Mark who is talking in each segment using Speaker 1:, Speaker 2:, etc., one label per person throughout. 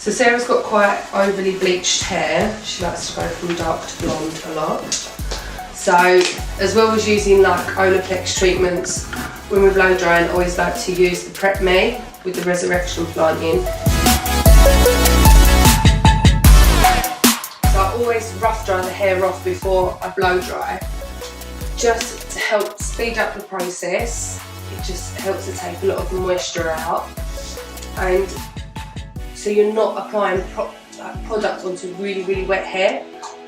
Speaker 1: So Sarah's got quite overly bleached hair. She likes to go from dark to blonde a lot. So as well as using like Olaplex treatments, when we're blow drying, I always like to use the Prep Me with the Resurrection plant in. So I always rough dry the hair off before I blow dry, just to help speed up the process. It just helps to take a lot of the moisture out, and so you're not applying product onto really wet hair.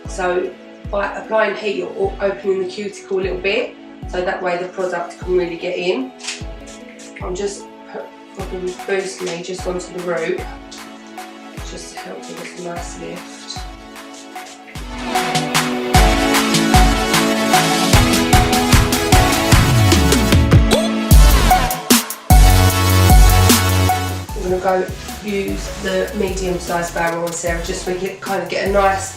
Speaker 1: So by applying heat, you're opening the cuticle a little bit, so that way the product can really get in. I'm just putting Boost Me just onto the root, just to help give us a nice lift. I'm going to go use the medium-sized barrel on Sarah, just so we kind of get a nice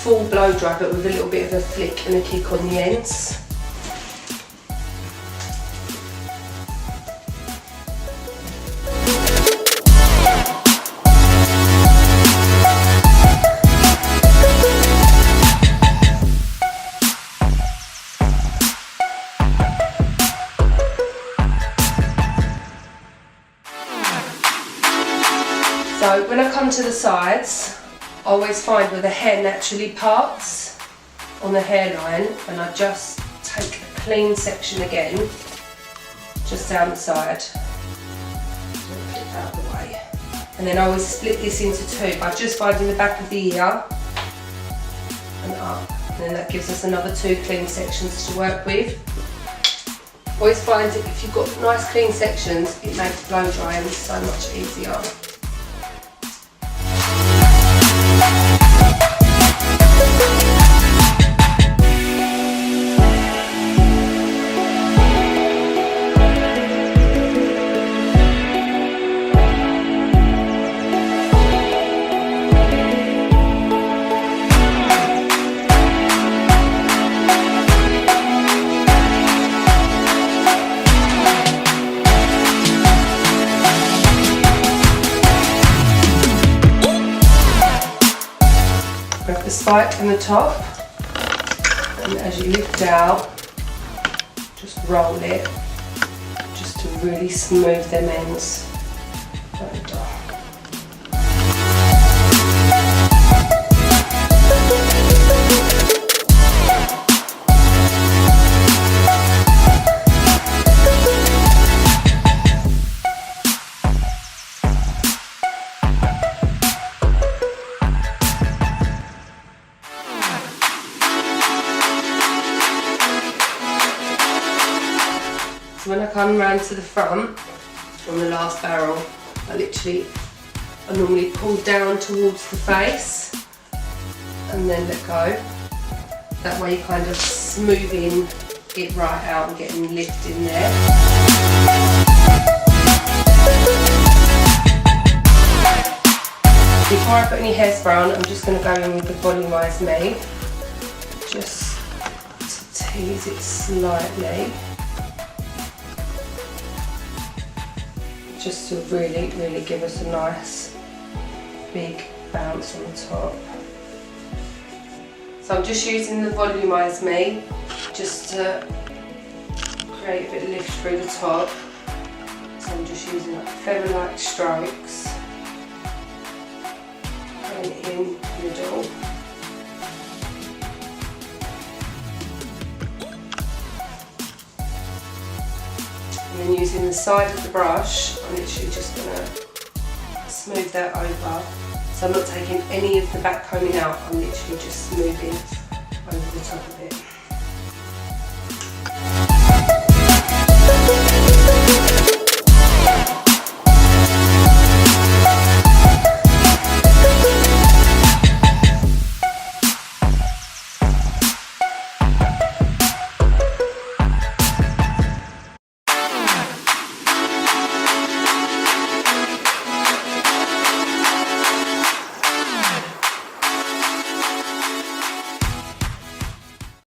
Speaker 1: full blow dry, but with a little bit of a flick and a kick on the ends. So when I come to the sides, I always find where the hair naturally parts on the hairline, and I just take a clean section again, just down the side. Put it out of the way. And then I always split this into two by just finding the back of the ear and up. And then that gives us another two clean sections to work with. Always find that if you've got nice clean sections, it makes blow drying so much easier. Grab the spike in the top, and as you lift out, just roll it, just to really smooth them ends. So when I come round to the front from the last barrel, I normally pull down towards the face and then let go. That way you're kind of smoothing it right out and getting lift in there. Before I put any hairspray on, I'm just going to go in with the Volumize Me, just to tease it slightly. Just to really give us a nice big bounce on the top. So I'm just using the Volumize Me just to create a bit of lift through the top. So I'm just using like feather-like strokes, going in the middle. And then using the side of the brush, I'm literally just going to smooth that over. So I'm not taking any of the back combing out, I'm literally just smoothing over the top of it.